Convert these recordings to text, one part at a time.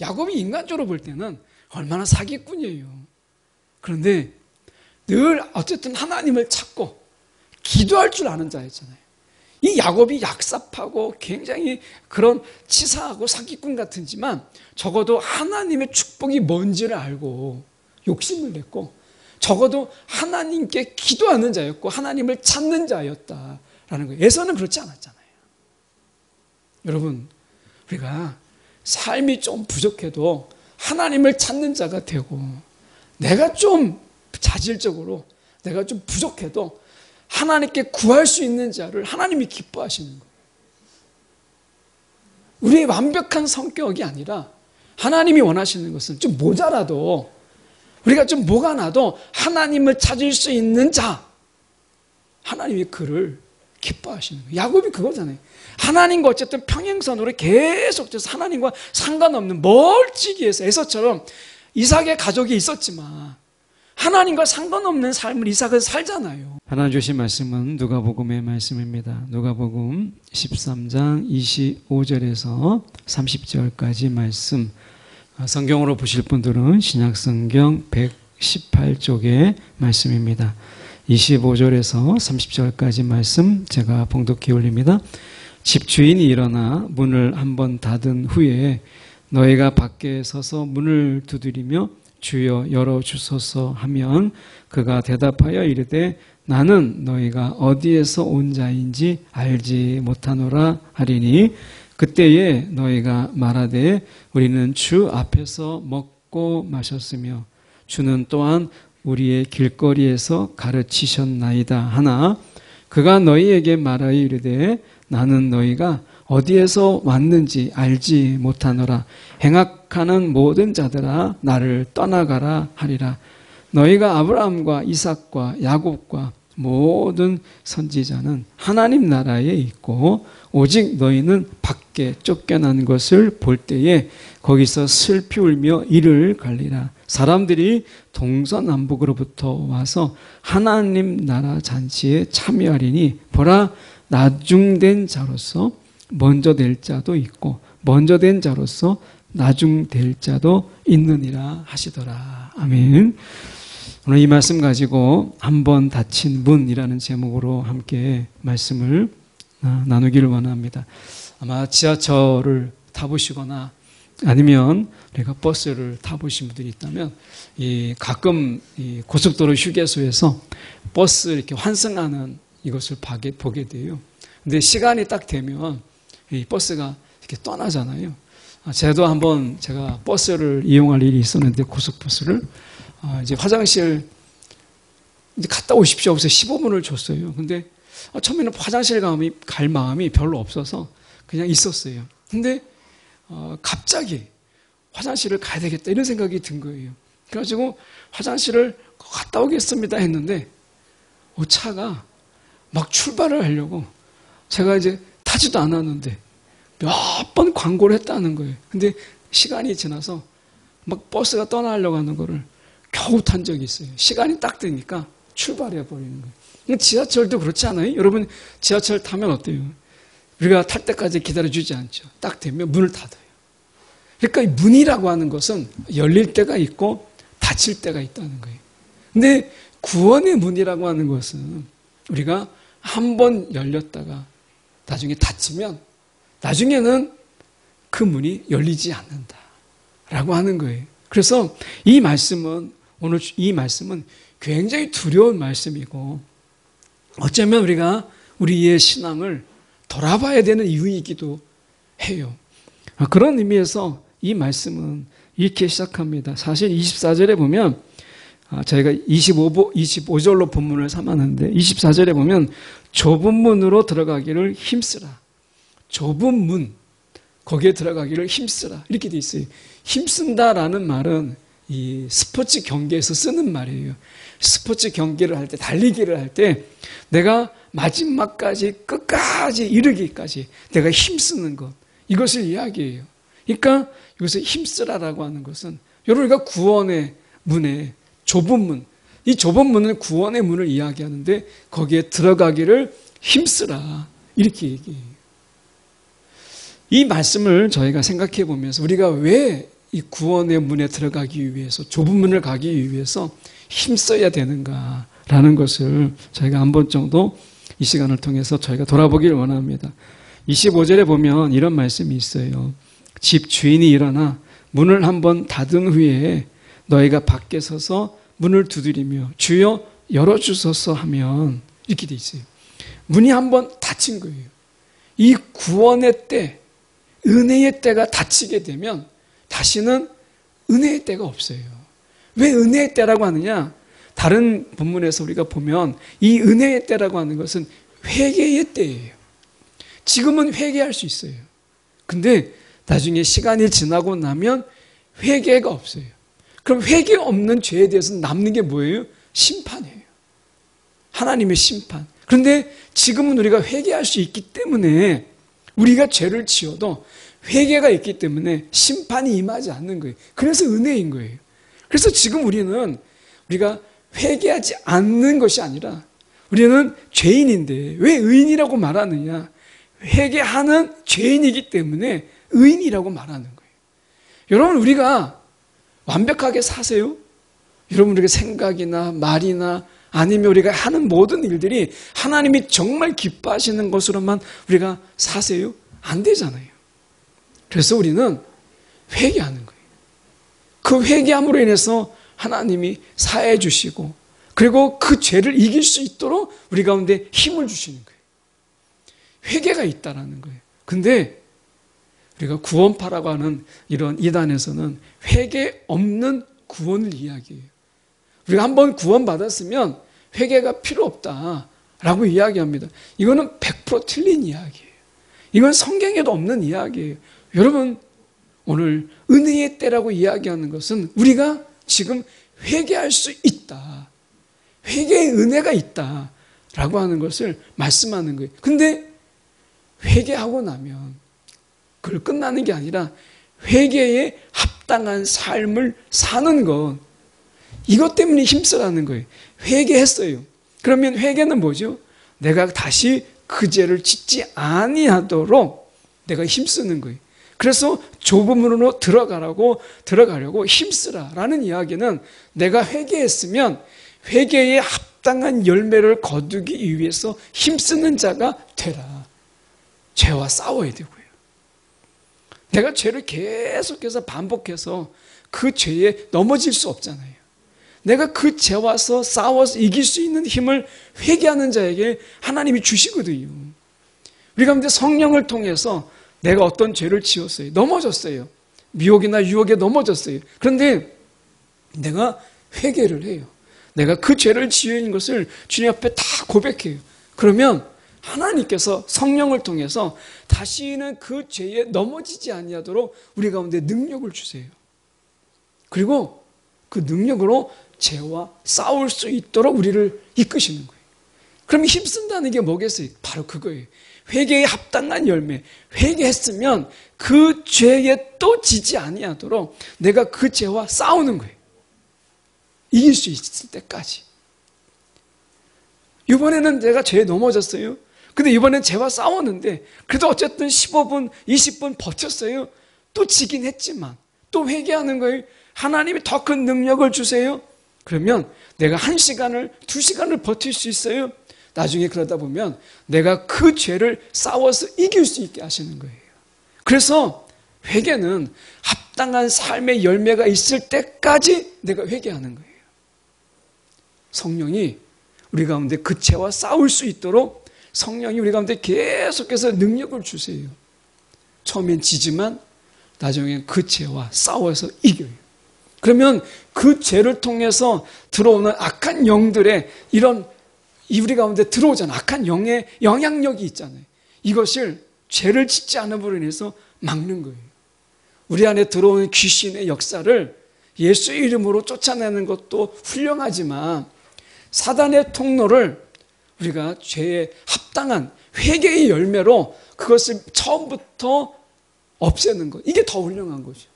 야곱이 인간적으로 볼 때는 얼마나 사기꾼이에요. 그런데 늘 어쨌든 하나님을 찾고 기도할 줄 아는 자였잖아요. 이 야곱이 약삽하고 굉장히 그런 치사하고 사기꾼 같은지만 적어도 하나님의 축복이 뭔지를 알고 욕심을 냈고 적어도 하나님께 기도하는 자였고 하나님을 찾는 자였다라는 거예요. 에서는 그렇지 않았잖아요. 여러분, 우리가 삶이 좀 부족해도 하나님을 찾는 자가 되고 내가 좀 자질적으로 내가 좀 부족해도 하나님께 구할 수 있는 자를 하나님이 기뻐하시는 거예요. 우리의 완벽한 성격이 아니라 하나님이 원하시는 것은 좀 모자라도 우리가 좀 뭐가 나도 하나님을 찾을 수 있는 자, 하나님이 그를 기뻐하시는 거예요. 야곱이 그거잖아요. 하나님과 어쨌든 평행선으로 계속해서 하나님과 상관없는 멀찍이에서 에서처럼 이삭의 가족이 있었지만 하나님과 상관없는 삶을 이삭은 살잖아요. 하나님 주신 말씀은 누가복음의 말씀입니다. 누가복음 13장 25절에서 30절까지 말씀. 성경으로 보실 분들은 신약성경 118쪽의 말씀입니다. 25절에서 30절까지 말씀 제가 봉독해 올립니다. 집주인이 일어나 문을 한번 닫은 후에 너희가 밖에 서서 문을 두드리며 주여 열어주소서 하면 그가 대답하여 이르되 나는 너희가 어디에서 온 자인지 알지 못하노라 하리니 그때에 너희가 말하되 우리는 주 앞에서 먹고 마셨으며 주는 또한 우리의 길거리에서 가르치셨나이다 하나 그가 너희에게 말하여 이르되 나는 너희가 어디에서 왔는지 알지 못하노라. 행악하는 모든 자들아 나를 떠나가라 하리라. 너희가 아브라함과 이삭과 야곱과 모든 선지자는 하나님 나라에 있고 오직 너희는 밖에 쫓겨난 것을 볼 때에 거기서 슬피 울며 이를 갈리라. 사람들이 동서남북으로부터 와서 하나님 나라 잔치에 참여하리니 보라 나중된 자로서 먼저 될 자도 있고 먼저 된 자로서 나중 될 자도 있느니라 하시더라. 아멘. 오늘 이 말씀 가지고 한번 닫힌 문이라는 제목으로 함께 말씀을 나누기를 원합니다. 아마 지하철을 타보시거나 아니면 내가 버스를 타보신 분들이 있다면 가끔 이 고속도로 휴게소에서 버스 이렇게 환승하는 이것을 보게 돼요. 근데 시간이 딱 되면 이 버스가 이렇게 떠나잖아요. 저도 한번 제가 버스를 이용할 일이 있었는데 고속버스를 이제 화장실 이제 갔다 오십시오 하고서 15분을 줬어요. 근데 처음에는 화장실 갈 마음이 별로 없어서 그냥 있었어요. 근데 갑자기 화장실을 가야 되겠다 이런 생각이 든 거예요. 그래가지고 화장실을 갔다 오겠습니다 했는데 차가 막 출발을 하려고 제가 이제 타지도 않았는데 몇 번 광고를 했다는 거예요. 근데 시간이 지나서 막 버스가 떠나려고 하는 거를 겨우 탄 적이 있어요. 시간이 딱 되니까 출발해 버리는 거예요. 지하철도 그렇지 않아요? 여러분 지하철 타면 어때요? 우리가 탈 때까지 기다려주지 않죠. 딱 되면 문을 닫아요. 그러니까 이 문이라고 하는 것은 열릴 때가 있고 닫힐 때가 있다는 거예요. 근데 구원의 문이라고 하는 것은 우리가 한 번 열렸다가 나중에 닫히면 나중에는 그 문이 열리지 않는다라고 하는 거예요. 그래서 이 말씀은 오늘 이 말씀은 굉장히 두려운 말씀이고 어쩌면 우리가 우리의 신앙을 돌아봐야 되는 이유이기도 해요. 그런 의미에서 이 말씀은 이렇게 시작합니다. 사실 24절에 보면 저희가 25절로 본문을 삼았는데 24절에 보면 좁은 문으로 들어가기를 힘쓰라. 좁은 문, 거기에 들어가기를 힘쓰라. 이렇게 돼 있어요. 힘쓴다라는 말은 이 스포츠 경기에서 쓰는 말이에요. 스포츠 경기를 할 때, 달리기를 할 때 내가 마지막까지 끝까지 이르기까지 내가 힘쓰는 것, 이것을 이야기해요. 그러니까 여기서 힘쓰라라고 하는 것은 여러분과 구원의 문에 좁은 문, 이 좁은 문은 구원의 문을 이야기하는데 거기에 들어가기를 힘쓰라 이렇게 얘기해요. 이 말씀을 저희가 생각해 보면서 우리가 왜 이 구원의 문에 들어가기 위해서, 좁은 문을 가기 위해서 힘써야 되는가라는 것을 저희가 한 번 정도 이 시간을 통해서 저희가 돌아보기를 원합니다. 25절에 보면 이런 말씀이 있어요. 집 주인이 일어나 문을 한번 닫은 후에 너희가 밖에 서서 문을 두드리며 주여 열어주소서 하면, 이렇게 돼 있어요. 문이 한번 닫힌 거예요. 이 구원의 때, 은혜의 때가 닫히게 되면 다시는 은혜의 때가 없어요. 왜 은혜의 때라고 하느냐? 다른 본문에서 우리가 보면 이 은혜의 때라고 하는 것은 회개의 때예요. 지금은 회개할 수 있어요. 근데 나중에 시간이 지나고 나면 회개가 없어요. 그럼 회개 없는 죄에 대해서 남는 게 뭐예요? 심판이에요. 하나님의 심판. 그런데 지금은 우리가 회개할 수 있기 때문에, 우리가 죄를 지어도 회개가 있기 때문에 심판이 임하지 않는 거예요. 그래서 은혜인 거예요. 그래서 지금 우리가 회개하지 않는 것이 아니라, 우리는 죄인인데 왜 의인이라고 말하느냐? 회개하는 죄인이기 때문에 의인이라고 말하는 거예요. 여러분, 우리가 완벽하게 사세요? 여러분, 우리가 생각이나 말이나 아니면 우리가 하는 모든 일들이 하나님이 정말 기뻐하시는 것으로만 우리가 사세요? 안 되잖아요. 그래서 우리는 회개하는 거예요. 그 회개함으로 인해서 하나님이 사해 주시고, 그리고 그 죄를 이길 수 있도록 우리 가운데 힘을 주시는 거예요. 회개가 있다라는 거예요. 근데 우리가 구원파라고 하는 이런 이단에서는 회개 없는 구원을 이야기해요. 우리가 한번 구원받았으면 회개가 필요 없다라고 이야기합니다. 이거는 100% 틀린 이야기예요. 이건 성경에도 없는 이야기예요. 여러분, 오늘 은혜의 때라고 이야기하는 것은 우리가 지금 회개할 수 있다, 회개의 은혜가 있다라고 하는 것을 말씀하는 거예요. 근데 회개하고 나면 그걸 끝나는 게 아니라 회개에 합당한 삶을 사는 것, 이것 때문에 힘쓰라는 거예요. 회개했어요. 그러면 회개는 뭐죠? 내가 다시 그 죄를 짓지 아니하도록 내가 힘쓰는 거예요. 그래서 좁은 문으로 들어가려고 힘쓰라라는 이야기는, 내가 회개했으면 회개에 합당한 열매를 거두기 위해서 힘쓰는 자가 되라. 죄와 싸워야 되고요. 내가 죄를 계속해서 반복해서 그 죄에 넘어질 수 없잖아요. 내가 그 죄와 싸워서 이길 수 있는 힘을 회개하는 자에게 하나님이 주시거든요. 우리 가운데 성령을 통해서 내가 어떤 죄를 지었어요. 넘어졌어요. 미혹이나 유혹에 넘어졌어요. 그런데 내가 회개를 해요. 내가 그 죄를 지은 것을 주님 앞에 다 고백해요. 그러면 하나님께서 성령을 통해서 다시는 그 죄에 넘어지지 아니하도록 우리 가운데 능력을 주세요. 그리고 그 능력으로 죄와 싸울 수 있도록 우리를 이끄시는 거예요. 그럼 힘쓴다는 게 뭐겠어요? 바로 그거예요. 회개에 합당한 열매. 회개했으면 그 죄에 또 지지 아니하도록 내가 그 죄와 싸우는 거예요. 이길 수 있을 때까지. 이번에는 내가 죄에 넘어졌어요. 근데 이번엔 죄와 싸웠는데 그래도 어쨌든 15분, 20분 버텼어요. 또 지긴 했지만 또 회개하는 거예요. 하나님이 더 큰 능력을 주세요. 그러면 내가 1시간을, 2시간을 버틸 수 있어요. 나중에 그러다 보면 내가 그 죄를 싸워서 이길 수 있게 하시는 거예요. 그래서 회개는 합당한 삶의 열매가 있을 때까지 내가 회개하는 거예요. 성령이 우리 가운데 그 죄와 싸울 수 있도록 성령이 우리 가운데 계속해서 능력을 주세요. 처음엔 지지만 나중엔 그 죄와 싸워서 이겨요. 그러면 그 죄를 통해서 들어오는 악한 영들의 이런 우리 가운데 들어오잖아요. 악한 영의 영향력이 있잖아요. 이것을 죄를 짓지 않음으로 인해서 막는 거예요. 우리 안에 들어오는 귀신의 역사를 예수 이름으로 쫓아내는 것도 훌륭하지만 사단의 통로를 우리가 죄에 합당한 회개의 열매로 그것을 처음부터 없애는 것, 이게 더 훌륭한 거죠.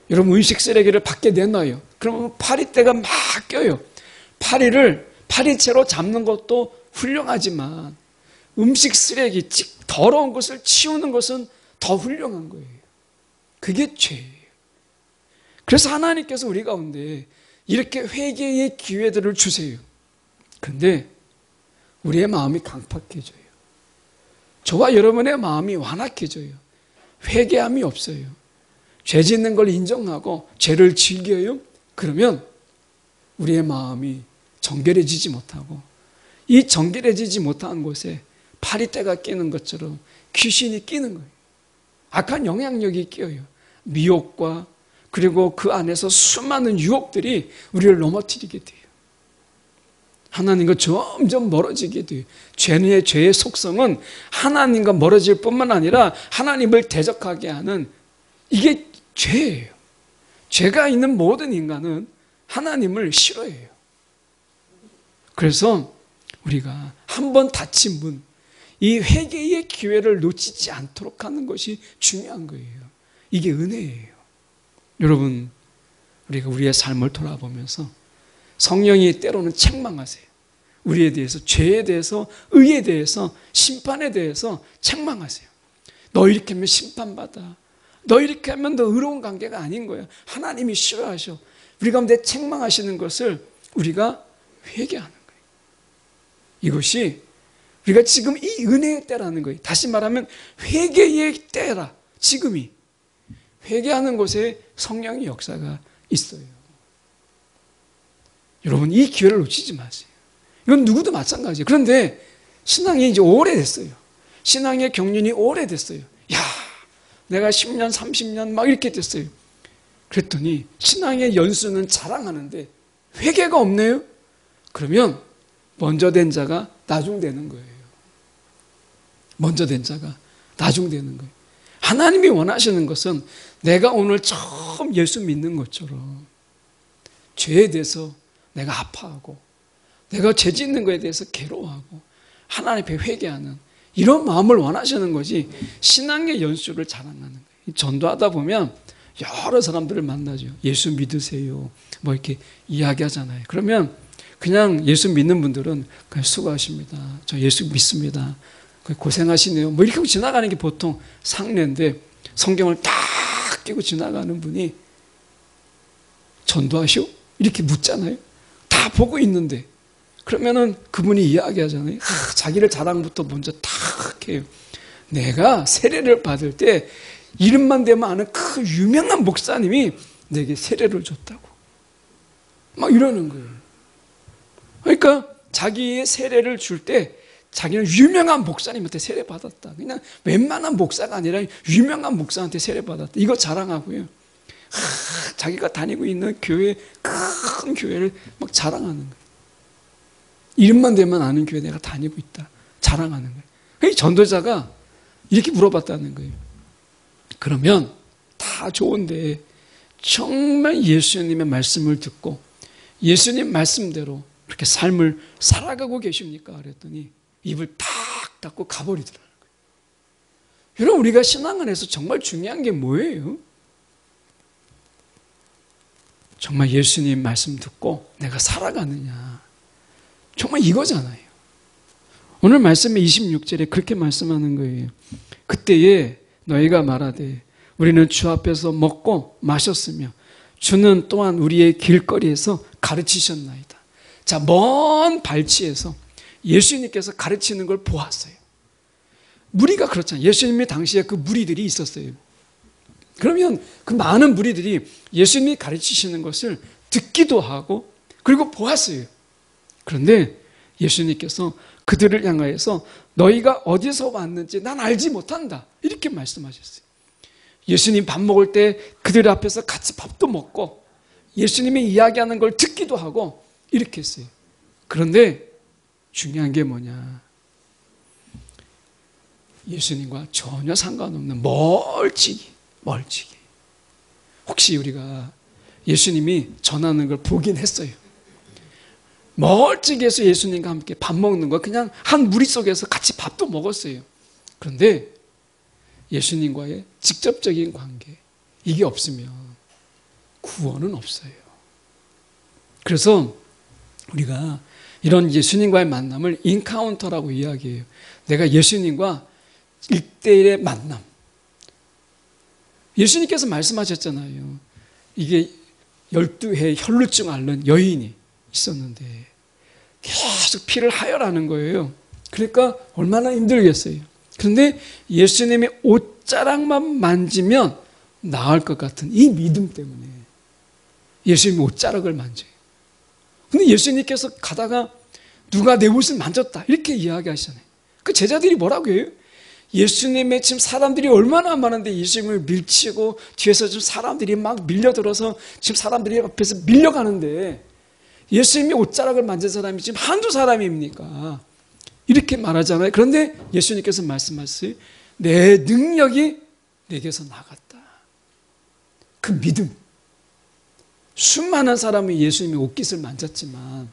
여러분, 음식 쓰레기를 밖에 내놔요. 그러면 파리떼가 막 껴요. 파리채로 잡는 것도 훌륭하지만 음식 쓰레기, 더러운 것을 치우는 것은 더 훌륭한 거예요. 그게 죄예요. 그래서 하나님께서 우리 가운데 이렇게 회개의 기회들을 주세요. 그런데 우리의 마음이 강팍해져요. 저와 여러분의 마음이 완악해져요. 회개함이 없어요. 죄 짓는 걸 인정하고 죄를 즐겨요. 그러면 우리의 마음이 정결해지지 못하고, 이 정결해지지 못한 곳에 파리떼가 끼는 것처럼 귀신이 끼는 거예요. 악한 영향력이 끼어요. 미혹과 그리고 그 안에서 수많은 유혹들이 우리를 넘어뜨리게 돼요. 하나님과 점점 멀어지게 돼요. 죄의 속성은 하나님과 멀어질 뿐만 아니라 하나님을 대적하게 하는, 이게 죄예요. 죄가 있는 모든 인간은 하나님을 싫어해요. 그래서 우리가 한번 닫힌 문, 이 회개의 기회를 놓치지 않도록 하는 것이 중요한 거예요. 이게 은혜예요. 여러분, 우리가 우리의 삶을 돌아보면서 성령이 때로는 책망하세요. 우리에 대해서, 죄에 대해서, 의에 대해서, 심판에 대해서 책망하세요. 너 이렇게 하면 심판받아. 너 이렇게 하면 너 의로운 관계가 아닌 거야. 하나님이 싫어하셔. 우리 가운데 책망하시는 것을 우리가 회개하는 거예요. 이것이 우리가 지금 이 은혜의 때라는 거예요. 다시 말하면 회개의 때라. 지금이. 회개하는 곳에 성령의 역사가 있어요. 여러분, 이 기회를 놓치지 마세요. 이건 누구도 마찬가지예요. 그런데 신앙이 이제 오래됐어요. 신앙의 경륜이 오래됐어요. 야, 내가 10년, 30년 막 이렇게 됐어요. 그랬더니 신앙의 연수는 자랑하는데 회개가 없네요. 그러면 먼저 된 자가 나중되는 거예요. 먼저 된 자가 나중되는 거예요. 하나님이 원하시는 것은 내가 오늘 처음 예수 믿는 것처럼 죄에 대해서 내가 아파하고, 내가 죄 짓는 것에 대해서 괴로워하고 하나님 앞에 회개하는 이런 마음을 원하시는 것이 신앙의 연수를 자랑하는 거예요. 전도하다 보면 여러 사람들을 만나죠. 예수 믿으세요. 뭐 이렇게 이야기하잖아요. 그러면 그냥 예수 믿는 분들은 그냥 수고하십니다. 저 예수 믿습니다. 고생하시네요. 뭐 이렇게 하고 지나가는 게 보통 상례인데, 성경을 딱 끼고 지나가는 분이 전도하시오? 이렇게 묻잖아요. 다 보고 있는데. 그러면은 그분이 이야기하잖아요. 자기를 자랑부터 먼저 탁 해요. 내가 세례를 받을 때 이름만 대면 아는 그 유명한 목사님이 내게 세례를 줬다고. 막 이러는 거예요. 그러니까 자기의 세례를 줄 때 자기는 유명한 목사님한테 세례 받았다. 그냥 웬만한 목사가 아니라 유명한 목사한테 세례 받았다. 이거 자랑하고요. 자기가 다니고 있는 교회, 큰 교회를 막 자랑하는 거예요. 이름만 대면 아는 교회 내가 다니고 있다. 자랑하는 거예요. 이 전도자가 이렇게 물어봤다는 거예요. 그러면 다 좋은데 정말 예수님의 말씀을 듣고 예수님 말씀대로 그렇게 삶을 살아가고 계십니까? 그랬더니 입을 탁 닫고 가버리더라는 거예요. 여러분, 우리가 신앙 안에서 정말 중요한 게 뭐예요? 정말 예수님 말씀 듣고 내가 살아가느냐. 정말 이거잖아요. 오늘 말씀의 26절에 그렇게 말씀하는 거예요. 그때에 너희가 말하되 우리는 주 앞에서 먹고 마셨으며 주는 또한 우리의 길거리에서 가르치셨나이다. 자, 먼 발치에서 예수님께서 가르치는 걸 보았어요. 무리가 그렇잖아요. 예수님의 당시에 그 무리들이 있었어요. 그러면 그 많은 무리들이 예수님이 가르치시는 것을 듣기도 하고 그리고 보았어요. 그런데 예수님께서 그들을 향하여서 너희가 어디서 왔는지 난 알지 못한다. 이렇게 말씀하셨어요. 예수님 밥 먹을 때 그들 앞에서 같이 밥도 먹고 예수님이 이야기하는 걸 듣기도 하고 이렇게 했어요. 그런데 중요한 게 뭐냐? 예수님과 전혀 상관없는 멀찍이. 혹시 우리가 예수님이 전하는 걸 보긴 했어요. 멀찍이에서 예수님과 함께 밥 먹는 거 그냥 한 무리 속에서 같이 밥도 먹었어요. 그런데 예수님과의 직접적인 관계, 이게 없으면 구원은 없어요. 그래서 우리가 이런 예수님과의 만남을 인카운터라고 이야기해요. 내가 예수님과 1대1의 만남. 예수님께서 말씀하셨잖아요. 이게 12해 혈루증 앓는 여인이 있었는데 계속 피를 하혈하는 거예요. 그러니까 얼마나 힘들겠어요. 그런데 예수님의 옷자락만 만지면 나을 것 같은 이 믿음 때문에 예수님이 옷자락을 만져요. 근데 예수님께서 가다가 누가 내 옷을 만졌다 이렇게 이야기하시잖아요. 그 제자들이 뭐라고 해요? 예수님의 지금 사람들이 얼마나 많은데 예수님을 밀치고 뒤에서 좀 사람들이 막 밀려들어서 지금 사람들이 앞에서 밀려가는데 예수님이 옷자락을 만진 사람이 지금 한두 사람입니까? 이렇게 말하잖아요. 그런데 예수님께서 말씀하세요. 내 능력이 내게서 나갔다. 그 믿음. 수많은 사람이 예수님의 옷깃을 만졌지만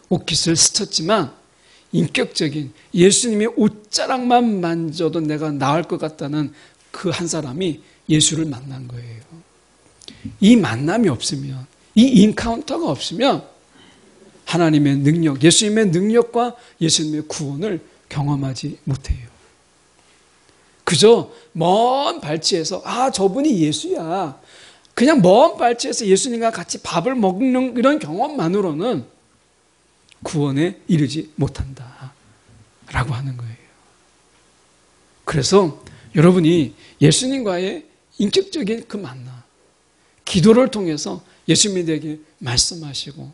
옷깃을 스쳤지만 인격적인 예수님의 옷자락만 만져도 내가 나을 것 같다는 그 한 사람이 예수를 만난 거예요. 이 만남이 없으면, 이 인카운터가 없으면 하나님의 능력, 예수님의 능력과 예수님의 구원을 경험하지 못해요. 그저 먼 발치에서 저분이 예수야. 그냥 먼 발치에서 예수님과 같이 밥을 먹는 이런 경험만으로는 구원에 이르지 못한다 라고 하는 거예요. 그래서 여러분이 예수님과의 인격적인 그 만남, 기도를 통해서 예수님이 내게 말씀하시고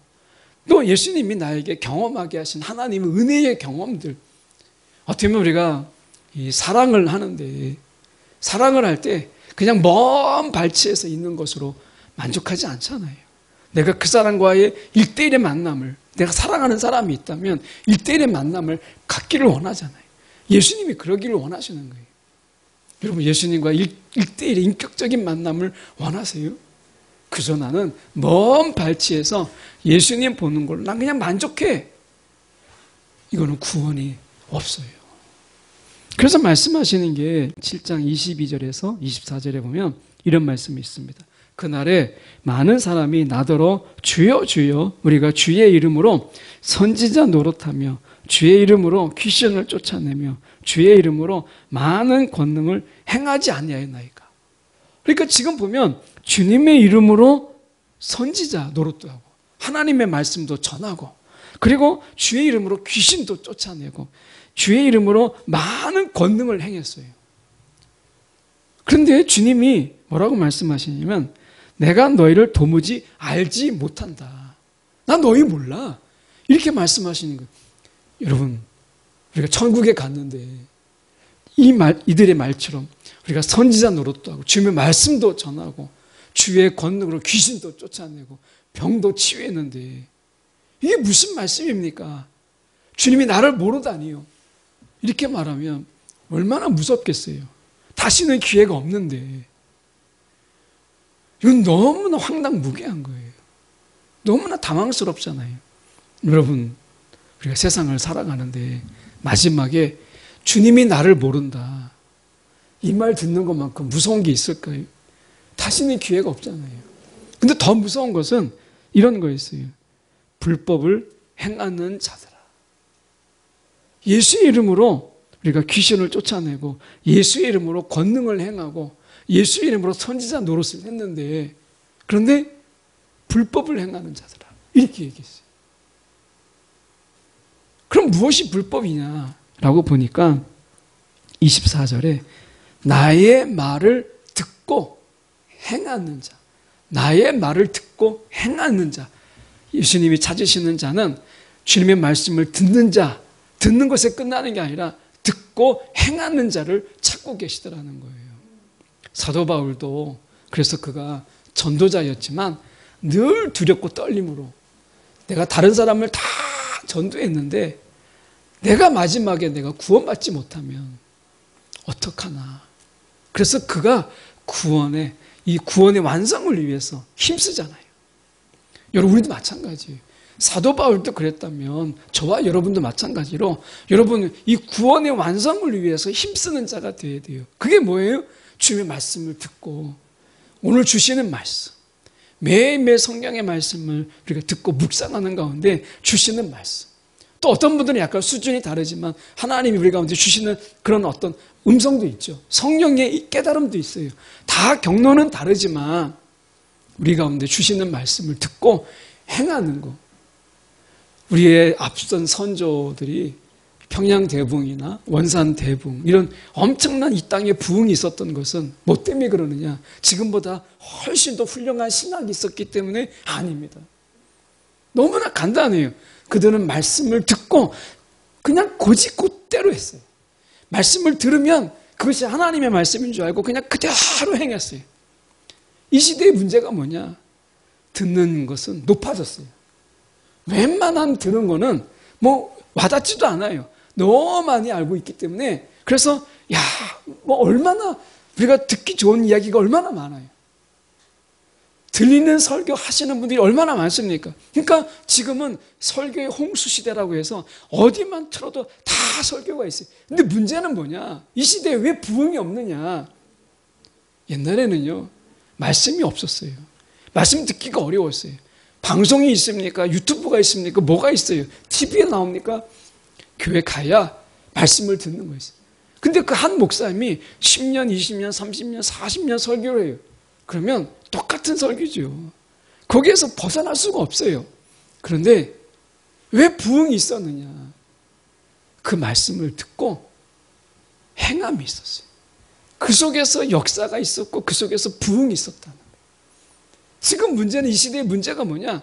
또 예수님이 나에게 경험하게 하신 하나님의 은혜의 경험들, 어떻게 보면 우리가 이 사랑을 하는데 사랑을 할 때 그냥 먼 발치에서 있는 것으로 만족하지 않잖아요. 내가 그 사람과의 1대1의 만남을, 내가 사랑하는 사람이 있다면 1대1의 만남을 갖기를 원하잖아요. 예수님이 그러기를 원하시는 거예요. 여러분 예수님과 1대1의 인격적인 만남을 원하세요? 그저 나는 먼 발치에서 예수님 보는 걸로 난 그냥 만족해. 이거는 구원이 없어요. 그래서 말씀하시는 게 7장 22절에서 24절에 보면 이런 말씀이 있습니다. 그날에 많은 사람이 나더러 주여 주여 우리가 주의 이름으로 선지자 노릇하며 주의 이름으로 귀신을 쫓아내며 주의 이름으로 많은 권능을 행하지 아니하였나이까. 그러니까 지금 보면 주님의 이름으로 선지자 노릇도 하고 하나님의 말씀도 전하고 그리고 주의 이름으로 귀신도 쫓아내고 주의 이름으로 많은 권능을 행했어요. 그런데 주님이 뭐라고 말씀하시냐면 내가 너희를 도무지 알지 못한다. 나 너희 몰라. 이렇게 말씀하시는 거예요. 여러분 우리가 천국에 갔는데 이들의 말처럼 우리가 선지자 노릇도 하고 주님의 말씀도 전하고 주의 권능으로 귀신도 쫓아내고 병도 치유했는데 이게 무슨 말씀입니까? 주님이 나를 모르다니요. 이렇게 말하면 얼마나 무섭겠어요. 다시는 기회가 없는데 이건 너무나 황당무계한 거예요. 너무나 당황스럽잖아요. 여러분 우리가 세상을 살아가는데 마지막에 주님이 나를 모른다. 이 말 듣는 것만큼 무서운 게 있을까요? 다시는 기회가 없잖아요. 근데 더 무서운 것은 이런 거였어요. 불법을 행하는 자들아. 예수의 이름으로 우리가 귀신을 쫓아내고 예수의 이름으로 권능을 행하고 예수의 이름으로 선지자 노릇을 했는데 그런데 불법을 행하는 자들아. 이렇게 얘기했어요. 그럼 무엇이 불법이냐라고 보니까 24절에 나의 말을 듣고 행하는 자, 나의 말을 듣고 행하는 자, 예수님이 찾으시는 자는 주님의 말씀을 듣는 자, 듣는 것에 끝나는 게 아니라 듣고 행하는 자를 찾고 계시더라는 거예요. 사도 바울도 그래서 그가 전도자였지만 늘 두렵고 떨림으로 내가 다른 사람을 다 전도했는데 내가 마지막에 내가 구원받지 못하면 어떡하나. 그래서 그가 이 구원의 완성을 위해서 힘쓰잖아요. 여러분 우리도 마찬가지예요. 사도 바울도 그랬다면 저와 여러분도 마찬가지로 여러분 이 구원의 완성을 위해서 힘쓰는 자가 되어야 돼요. 그게 뭐예요? 주님의 말씀을 듣고 오늘 주시는 말씀, 매일매일 성경의 말씀을 우리가 듣고 묵상하는 가운데 주시는 말씀. 또 어떤 분들은 약간 수준이 다르지만 하나님이 우리 가운데 주시는 그런 어떤 음성도 있죠. 성령의 깨달음도 있어요. 다 경로는 다르지만 우리 가운데 주시는 말씀을 듣고 행하는 것. 우리의 앞선 선조들이 평양대붕이나 원산대붕 이런 엄청난 이 땅에 부흥이 있었던 것은 뭐 때문에 그러느냐? 지금보다 훨씬 더 훌륭한 신학이 있었기 때문에 아닙니다. 너무나 간단해요. 그들은 말씀을 듣고 그냥 고지고대로 했어요. 말씀을 들으면 그것이 하나님의 말씀인 줄 알고 그냥 그대로 행했어요. 이 시대의 문제가 뭐냐? 듣는 것은 높아졌어요. 웬만한 들은 거는 뭐 와닿지도 않아요. 너무 많이 알고 있기 때문에 그래서 뭐 얼마나 우리가 듣기 좋은 이야기가 얼마나 많아요. 들리는 설교 하시는 분들이 얼마나 많습니까? 그러니까 지금은 설교의 홍수 시대라고 해서 어디만 틀어도 다 설교가 있어요. 근데 문제는 뭐냐? 이 시대에 왜 부흥이 없느냐? 옛날에는요, 말씀이 없었어요. 말씀 듣기가 어려웠어요. 방송이 있습니까? 유튜브가 있습니까? 뭐가 있어요? TV에 나옵니까? 교회 가야 말씀을 듣는 거였어요. 근데 그 한 목사님이 10년, 20년, 30년, 40년 설교를 해요. 그러면 똑같은 설교죠. 거기에서 벗어날 수가 없어요. 그런데 왜 부흥이 있었느냐? 그 말씀을 듣고 행함이 있었어요. 그 속에서 역사가 있었고 그 속에서 부흥이 있었다는 거예요. 지금 문제는 이 시대의 문제가 뭐냐?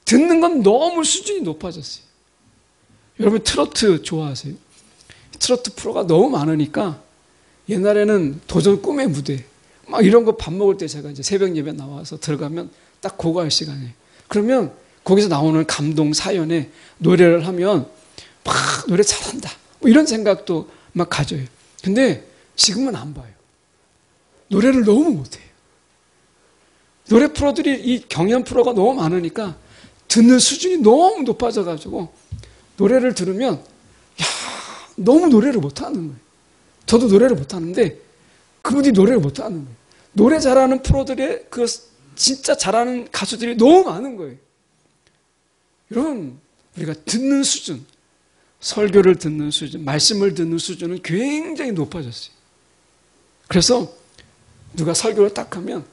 듣는 건 너무 수준이 높아졌어요. 여러분 트로트 좋아하세요? 트로트 프로가 너무 많으니까 옛날에는 도전 꿈의 무대 막 이런 거 밥 먹을 때 제가 이제 새벽 예배 나와서 들어가면 딱 그거 할 시간이에요. 그러면 거기서 나오는 감동 사연에 노래를 하면 막 노래 잘한다. 뭐 이런 생각도 막 가져요. 근데 지금은 안 봐요. 노래를 너무 못해요. 노래 프로들이 이 경연 프로가 너무 많으니까 듣는 수준이 너무 높아져가지고 노래를 들으면 너무 노래를 못하는 거예요. 저도 노래를 못하는데 그분이 노래를 못하는 거예요. 노래 잘하는 프로들의 그 진짜 잘하는 가수들이 너무 많은 거예요. 여러분, 우리가 듣는 수준, 설교를 듣는 수준, 말씀을 듣는 수준은 굉장히 높아졌어요. 그래서 누가 설교를 딱 하면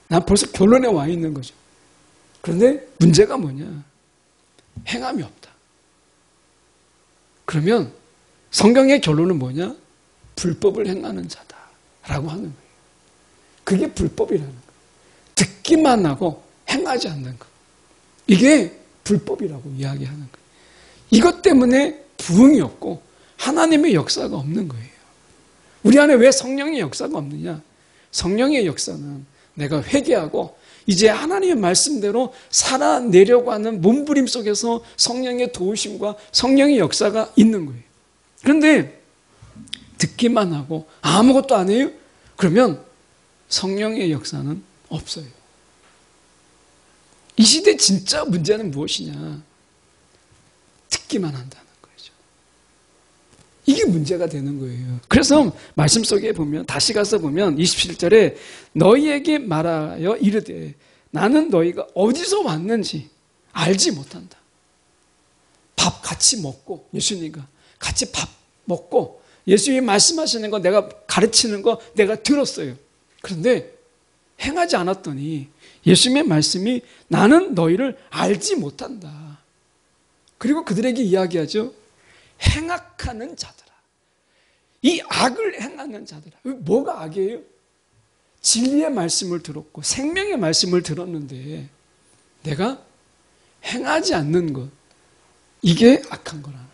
난 벌써 결론에 와 있는 거죠. 그런데 문제가 뭐냐? 행함이 없다. 그러면 성경의 결론은 뭐냐? 불법을 행하는 자다라고 하는 거예요. 그게 불법이라는 거예요. 듣기만 하고 행하지 않는 것. 이게 불법이라고 이야기하는 거예요. 이것 때문에 부흥이 없고 하나님의 역사가 없는 거예요. 우리 안에 왜 성령의 역사가 없느냐? 성령의 역사는 내가 회개하고 이제 하나님의 말씀대로 살아내려고 하는 몸부림 속에서 성령의 도우심과 성령의 역사가 있는 거예요. 그런데 듣기만 하고 아무것도 안 해요? 그러면 성령의 역사는 없어요. 이 시대 진짜 문제는 무엇이냐? 듣기만 한다는 거죠. 이게 문제가 되는 거예요. 그래서 말씀 속에 보면 다시 가서 보면 27절에 너희에게 말하여 이르되 나는 너희가 어디서 왔는지 알지 못한다. 밥 같이 먹고 예수님과 같이 밥 먹고 예수님이 말씀하시는 거 내가 가르치는 거 내가 들었어요. 그런데 행하지 않았더니 예수님의 말씀이 나는 너희를 알지 못한다. 그리고 그들에게 이야기하죠. 행악하는 자들아. 이 악을 행하는 자들아. 뭐가 악이에요? 진리의 말씀을 들었고 생명의 말씀을 들었는데 내가 행하지 않는 것. 이게 악한 거라는 거예요.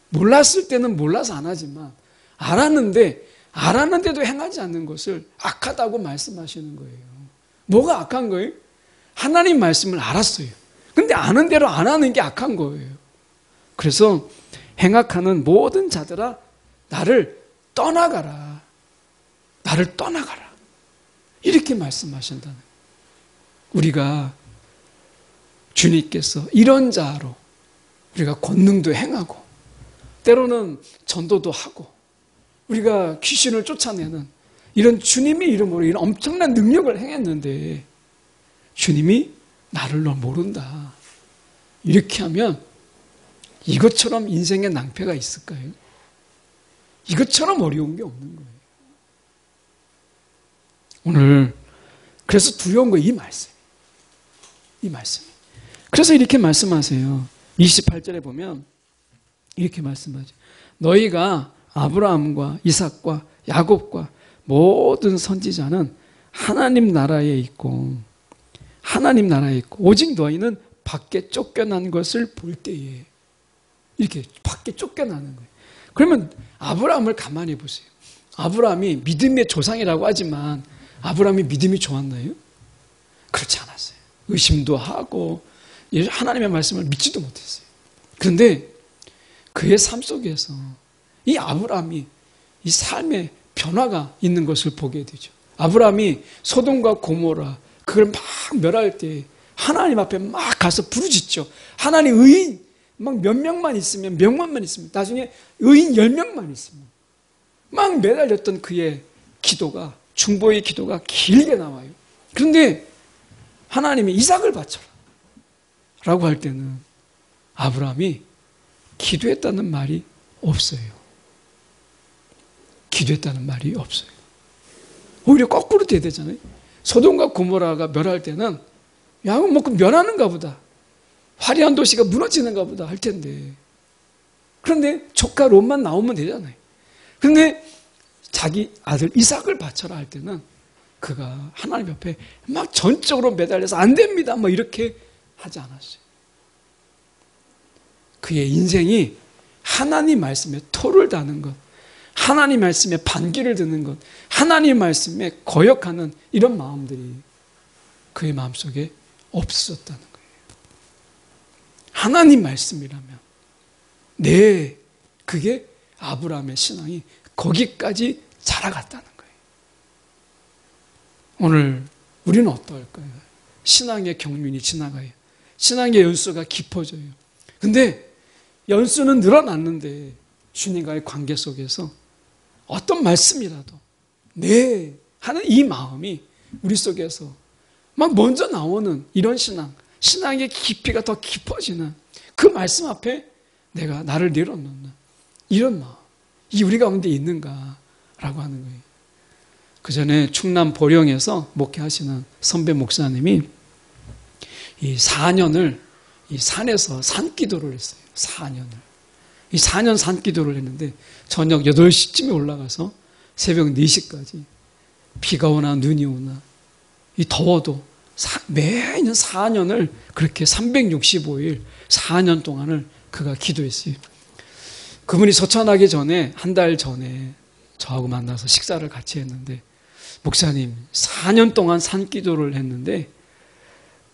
몰랐을 때는 몰라서 안 하지만 알았는데도 행하지 않는 것을 악하다고 말씀하시는 거예요. 뭐가 악한 거예요? 하나님 말씀을 알았어요. 근데 아는 대로 안 하는 게 악한 거예요. 그래서 행악하는 모든 자들아 나를 떠나가라. 나를 떠나가라. 이렇게 말씀하신다는 거예요. 우리가 주님께서 이런 자로 우리가 권능도 행하고 때로는 전도도 하고 우리가 귀신을 쫓아내는 이런 주님의 이름으로 이런 엄청난 능력을 행했는데 주님이 나를 너 모른다. 이렇게 하면 이것처럼 인생의 낭패가 있을까요? 이것처럼 어려운 게 없는 거예요. 오늘 그래서 두려운 거예요. 이 말씀. 이 말씀. 그래서 이렇게 말씀하세요. 28절에 보면 이렇게 말씀하죠. 너희가 아브라함과 이삭과 야곱과 모든 선지자는 하나님 나라에 있고 오직 너희는 밖에 쫓겨난 것을 볼 때에 이렇게 밖에 쫓겨나는 거예요. 그러면 아브라함을 가만히 보세요. 아브라함이 믿음의 조상이라고 하지만 아브라함이 믿음이 좋았나요? 그렇지 않았어요. 의심도 하고 하나님의 말씀을 믿지도 못했어요. 그런데 그의 삶 속에서 이 아브라함이 이 삶의 변화가 있는 것을 보게 되죠. 아브라함이 소돔과 고모라 그걸 막 멸할 때 하나님 앞에 막 가서 부르짖죠. 하나님 의인 막 몇 명만 있으면 명만만 있으면 나중에 의인 10명만 있으면 막 매달렸던 그의 기도가 중보의 기도가 길게 나와요. 그런데 하나님이 이삭을 바쳐라 라고 할 때는 아브라함이 기도했다는 말이 없어요. 기도했다는 말이 없어요. 오히려 거꾸로 돼야 되잖아요. 소돔과 고모라가 멸할 때는 야, 뭐 멸하는가 보다. 화려한 도시가 무너지는가 보다 할 텐데. 그런데 조카 롯만 나오면 되잖아요. 그런데 자기 아들 이삭을 바쳐라 할 때는 그가 하나님 옆에 막 전적으로 매달려서 안 됩니다. 뭐 이렇게 하지 않았어요. 그의 인생이 하나님 말씀에 토를 다는 것, 하나님 말씀에 반기를 드는 것, 하나님 말씀에 거역하는 이런 마음들이 그의 마음속에 없었다는 거예요. 하나님 말씀이라면 그게 아브라함의 신앙이 거기까지 자라갔다는 거예요. 오늘 우리는 어떨까요? 신앙의 경륜이 지나가요. 신앙의 연수가 깊어져요. 근데 연수는 늘어났는데 주님과의 관계 속에서 어떤 말씀이라도 하는 이 마음이 우리 속에서 막 먼저 나오는 이런 신앙의 깊이가 더 깊어지는 그 말씀 앞에 내가 나를 내려놓는 이런 마음, 이 우리 가운데 있는가라고 하는 거예요. 그 전에 충남 보령에서 목회하시는 선배 목사님이 이 4년을 이 산에서 산기도를 했어요. 4년을. 이 4년 산기도를 했는데 저녁 8시쯤에 올라가서 새벽 4시까지 비가 오나 눈이 오나 이 더워도 매년 4년을 그렇게 365일 4년 동안을 그가 기도했어요. 그분이 서천하기 전에 한 달 전에 저하고 만나서 식사를 같이 했는데 목사님 4년 동안 산기도를 했는데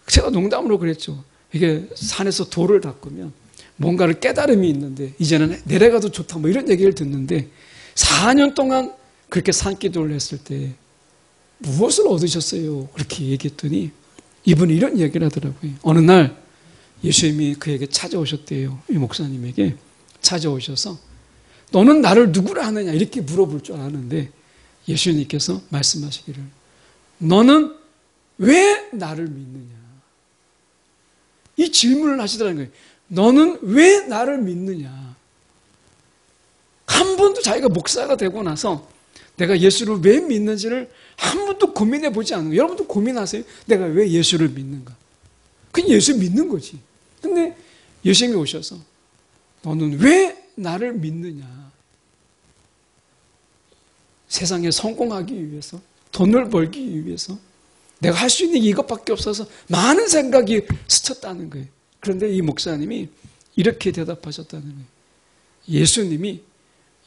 제가 농담으로 그랬죠. 이게 산에서 돌을 닦으면 뭔가를 깨달음이 있는데 이제는 내려가도 좋다 뭐 이런 얘기를 듣는데 4년 동안 그렇게 산기도를 했을 때 무엇을 얻으셨어요? 그렇게 얘기했더니 이분이 이런 얘기를 하더라고요. 어느 날 예수님이 그에게 찾아오셨대요. 이 목사님에게 찾아오셔서 너는 나를 누구라 하느냐 이렇게 물어볼 줄 알았는데 예수님께서 말씀하시기를 너는 왜 나를 믿느냐 이 질문을 하시더라는 거예요. 너는 왜 나를 믿느냐. 한 번도 자기가 목사가 되고 나서 내가 예수를 왜 믿는지를 한 번도 고민해 보지 않는 거예요. 여러분도 고민하세요. 내가 왜 예수를 믿는가. 그냥 예수 믿는 거지. 근데 예수님이 오셔서 너는 왜 나를 믿느냐. 세상에 성공하기 위해서, 돈을 벌기 위해서 내가 할 수 있는 게 이것밖에 없어서 많은 생각이 스쳤다는 거예요. 그런데 이 목사님이 이렇게 대답하셨다는 거예요.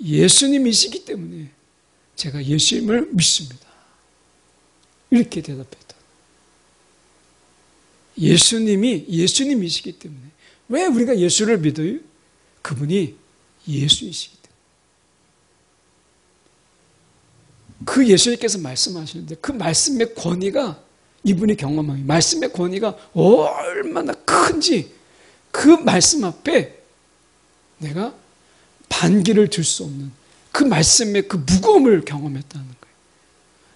예수님이시기 때문에 제가 예수님을 믿습니다. 이렇게 대답했다. 예수님이시기 때문에. 왜 우리가 예수를 믿어요? 그분이 예수이시기 때문에. 그 예수님께서 말씀하시는데 그 말씀의 권위가 이분이 경험한 말씀의 권위가 얼마나 큰지 그 말씀 앞에 내가 반기를 들 수 없는 그 말씀의 그 무거움을 경험했다는 거예요.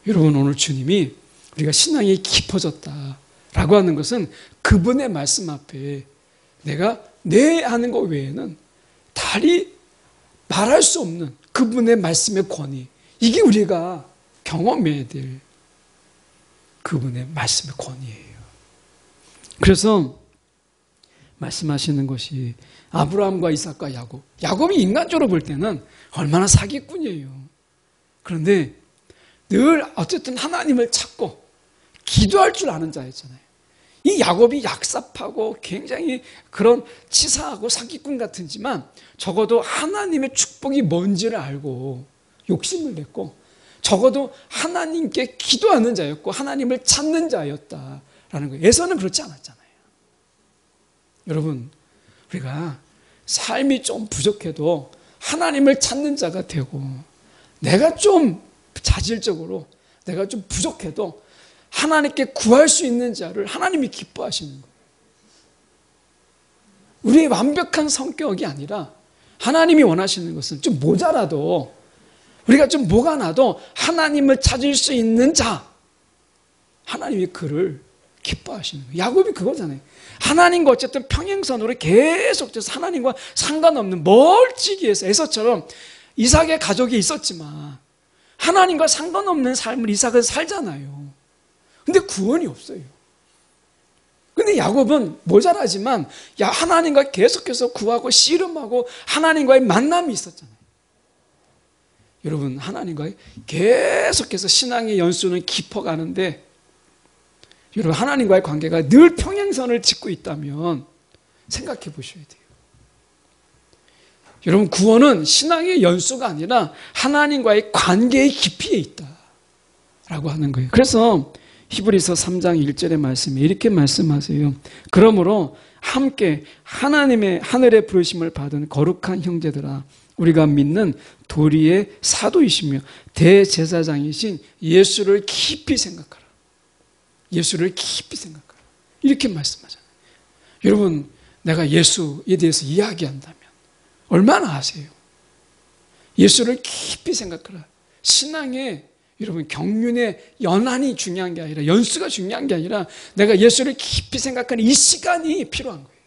여러분 오늘 주님이 우리가 신앙이 깊어졌다라고 하는 것은 그분의 말씀 앞에 내가 네 하는 것 외에는 달리 말할 수 없는 그분의 말씀의 권위 이게 우리가 경험해야 될 그분의 말씀의 권위예요. 그래서 말씀하시는 것이 아브라함과 이삭과 야곱. 야곱이 인간적으로 볼 때는 얼마나 사기꾼이에요. 그런데 늘 어쨌든 하나님을 찾고 기도할 줄 아는 자였잖아요. 이 야곱이 약삽하고 굉장히 그런 치사하고 사기꾼 같은지만 적어도 하나님의 축복이 뭔지를 알고 욕심을 냈고 적어도 하나님께 기도하는 자였고 하나님을 찾는 자였다라는 거예요. 에서는 그렇지 않았잖아요. 여러분, 우리가 삶이 좀 부족해도 하나님을 찾는 자가 되고 내가 좀 자질적으로 내가 좀 부족해도 하나님께 구할 수 있는 자를 하나님이 기뻐하시는 거예요. 우리의 완벽한 성격이 아니라 하나님이 원하시는 것은 좀 모자라도 우리가 좀 뭐가 나도 하나님을 찾을 수 있는 자, 하나님이 그를 기뻐하시는 거예요. 야곱이 그거잖아요. 하나님과 어쨌든 평행선으로 계속해서 하나님과 상관없는 멀찍이에서 에서처럼 이삭의 가족이 있었지만 하나님과 상관없는 삶을 이삭은 살잖아요. 근데 구원이 없어요. 근데 야곱은 모자라지만 하나님과 계속해서 구하고 씨름하고 하나님과의 만남이 있었잖아요. 여러분, 하나님과 계속해서 신앙의 연수는 깊어가는데 여러분, 하나님과의 관계가 늘 평행선을 짓고 있다면 생각해 보셔야 돼요. 여러분, 구원은 신앙의 연수가 아니라 하나님과의 관계의 깊이에 있다라고 하는 거예요. 그래서 히브리서 3장 1절의 말씀에 이렇게 말씀하세요. 그러므로 함께 하나님의 하늘의 부르심을 받은 거룩한 형제들아, 우리가 믿는 도리의 사도이시며 대제사장이신 예수를 깊이 생각하라. 예수를 깊이 생각하라. 이렇게 말씀하잖아요. 여러분, 내가 예수에 대해서 이야기한다면 얼마나 아세요? 예수를 깊이 생각하라. 신앙의 여러분 경륜의 연한이 중요한 게 아니라 연수가 중요한 게 아니라 내가 예수를 깊이 생각하는 이 시간이 필요한 거예요.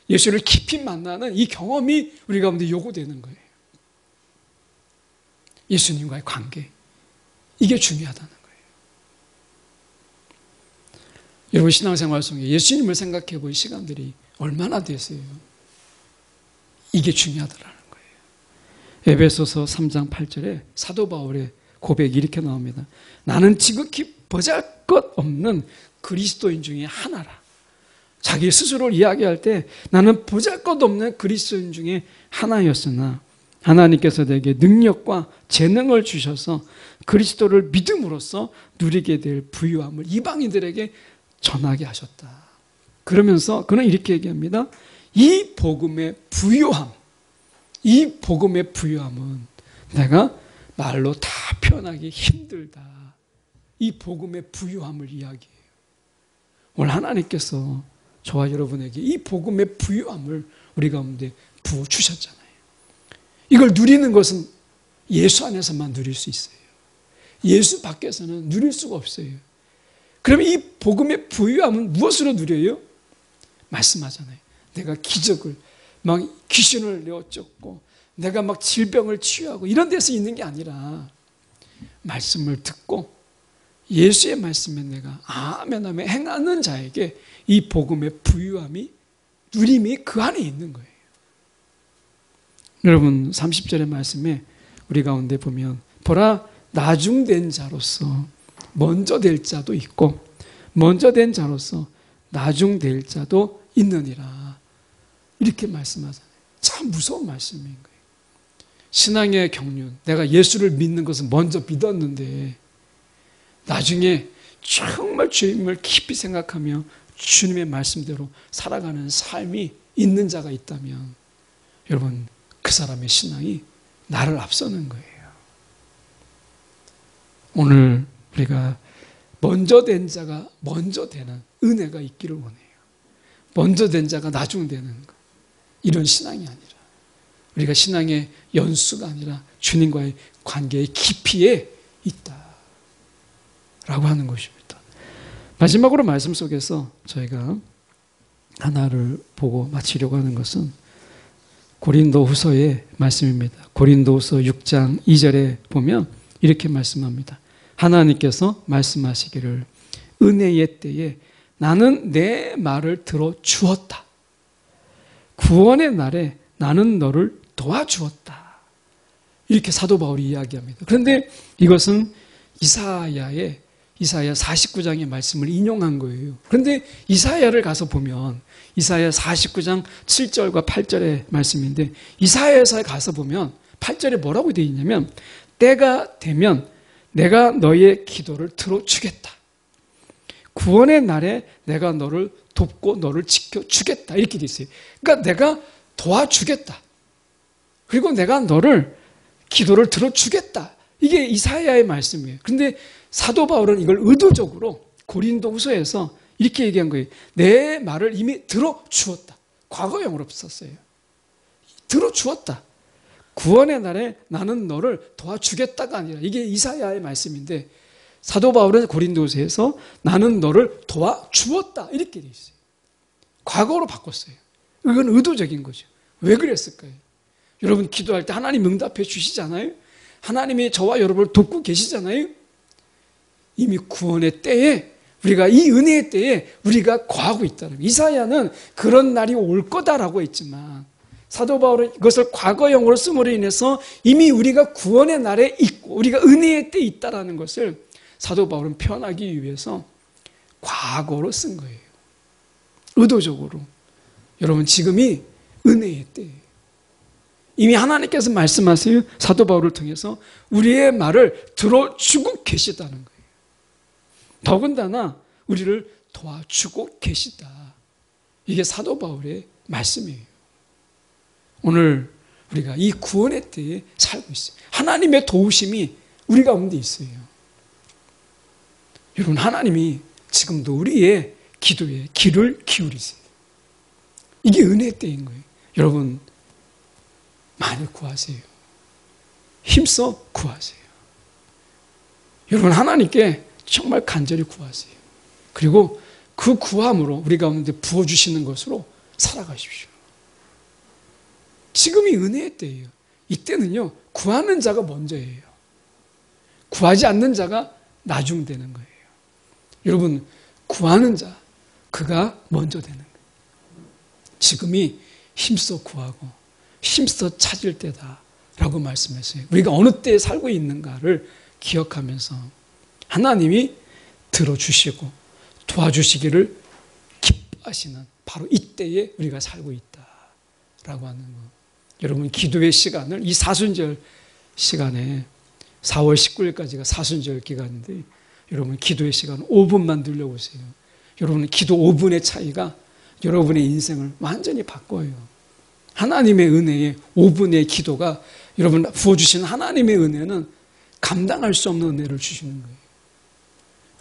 예수를 깊이 만나는 이 경험이 우리 가운데 요구되는 거예요. 예수님과의 관계, 이게 중요하다는 거예요. 여러분, 신앙생활 속에 예수님을 생각해 볼 시간들이 얼마나 되세요? 이게 중요하다라는 거예요. 에베소서 3장 8절에 사도 바울의 고백이 이렇게 나옵니다. 나는 지극히 보잘것없는 그리스도인 중에 하나라. 자기 스스로를 이야기할 때 나는 보잘것없는 그리스도인 중에 하나였으나 하나님께서 내게 능력과 재능을 주셔서 그리스도를 믿음으로써 누리게 될 부유함을 이방인들에게 전하게 하셨다. 그러면서 그는 이렇게 얘기합니다. 이 복음의 부유함, 이 복음의 부유함은 내가 말로 다 표현하기 힘들다. 이 복음의 부유함을 이야기해요. 오늘 하나님께서 저와 여러분에게 이 복음의 부유함을 우리 가운데 부어주셨잖아요. 이걸 누리는 것은 예수 안에서만 누릴 수 있어요. 예수 밖에서는 누릴 수가 없어요. 그러면 이 복음의 부유함은 무엇으로 누려요? 말씀하잖아요. 내가 기적을, 막 귀신을 내어쫓고 내가 막 질병을 치유하고 이런 데서 있는 게 아니라 말씀을 듣고 예수의 말씀에 내가 아멘 하며 행하는 자에게 이 복음의 부유함이 누림이 그 안에 있는 거예요. 여러분, 30절의 말씀에 우리 가운데 보면 보라, 나중된 자로서 먼저 될 자도 있고 먼저 된 자로서 나중될 자도 있느니라. 이렇게 말씀하잖아요. 참 무서운 말씀인 거예요. 신앙의 경륜, 내가 예수를 믿는 것은 먼저 믿었는데 나중에 정말 주님을 깊이 생각하며 주님의 말씀대로 살아가는 삶이 있는 자가 있다면 여러분, 그 사람의 신앙이 나를 앞서는 거예요. 오늘 우리가 먼저 된 자가 먼저 되는 은혜가 있기를 원해요. 먼저 된 자가 나중 되는 것, 이런 신앙이 아니라 우리가 신앙의 연수가 아니라 주님과의 관계의 깊이에 있다라고 하는 것입니다. 마지막으로 말씀 속에서 저희가 하나를 보고 마치려고 하는 것은 고린도후서의 말씀입니다. 고린도후서 6장 2절에 보면 이렇게 말씀합니다. 하나님께서 말씀하시기를 은혜의 때에 나는 내 말을 들어 주었다. 구원의 날에 나는 너를 도와주었다. 이렇게 사도 바울이 이야기합니다. 그런데 이것은 이사야 49장의 말씀을 인용한 거예요. 그런데 이사야를 가서 보면 이사야 49장 7절과 8절의 말씀인데 이사야에서 가서 보면 8절에 뭐라고 되어 있냐면 때가 되면 내가 너의 기도를 들어주겠다. 구원의 날에 내가 너를 돕고 너를 지켜주겠다. 이렇게 되어 있어요. 그러니까 내가 도와주겠다. 그리고 내가 너를 기도를 들어주겠다. 이게 이사야의 말씀이에요. 그런데 사도 바울은 이걸 의도적으로 고린도후서에서 이렇게 얘기한 거예요. 내 말을 이미 들어주었다. 과거형으로 썼어요. 들어주었다. 구원의 날에 나는 너를 도와주겠다가 아니라 이게 이사야의 말씀인데 사도 바울은 고린도후서에서 나는 너를 도와주었다. 이렇게 돼 있어요. 과거로 바꿨어요. 이건 의도적인 거죠. 왜 그랬을까요? 여러분 기도할 때 하나님 응답해 주시잖아요. 하나님이 저와 여러분을 돕고 계시잖아요. 이미 구원의 때에 우리가 이 은혜의 때에 우리가 거하고 있다는 거예요. 이사야는 그런 날이 올 거다라고 했지만 사도 바울은 이것을 과거형으로 씀으로 인해서 이미 우리가 구원의 날에 있고 우리가 은혜의 때에 있다라는 것을 사도 바울은 표현하기 위해서 과거로 쓴 거예요. 의도적으로. 여러분 지금이 은혜의 때예요. 이미 하나님께서 말씀하세요. 사도 바울을 통해서 우리의 말을 들어주고 계시다는 거예요. 더군다나 우리를 도와주고 계시다. 이게 사도 바울의 말씀이에요. 오늘 우리가 이 구원의 때에 살고 있어요. 하나님의 도우심이 우리 가운데 있어요. 여러분 하나님이 지금도 우리의 기도에 귀를 기울이세요. 이게 은혜의 때인 거예요. 여러분 많이 구하세요. 힘써 구하세요. 여러분 하나님께 정말 간절히 구하세요. 그리고 그 구함으로 우리 가운데 부어주시는 것으로 살아가십시오. 지금이 은혜의 때예요. 이때는요 구하는 자가 먼저예요. 구하지 않는 자가 나중되는 거예요. 여러분 구하는 자 그가 먼저 되는 거예요. 지금이 힘써 구하고 힘써 찾을 때다라고 말씀했어요. 우리가 어느 때에 살고 있는가를 기억하면서 하나님이 들어주시고 도와주시기를 기뻐하시는 바로 이때에 우리가 살고 있다라고 하는 것. 여러분 기도의 시간을 이 사순절 시간에 4월 19일까지가 사순절 기간인데 여러분 기도의 시간 5분만 늘려보세요. 여러분 기도 5분의 차이가 여러분의 인생을 완전히 바꿔요. 하나님의 은혜의 5분의 기도가 여러분 부어주신 하나님의 은혜는 감당할 수 없는 은혜를 주시는 거예요.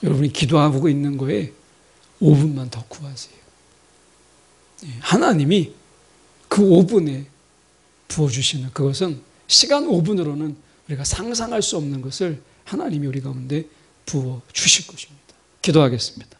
여러분이 기도하고 있는 거에 5분만 더 구하세요. 하나님이 그 5분에 부어주시는 그것은 시간 5분으로는 우리가 상상할 수 없는 것을 하나님이 우리 가운데 부어주실 것입니다. 기도하겠습니다.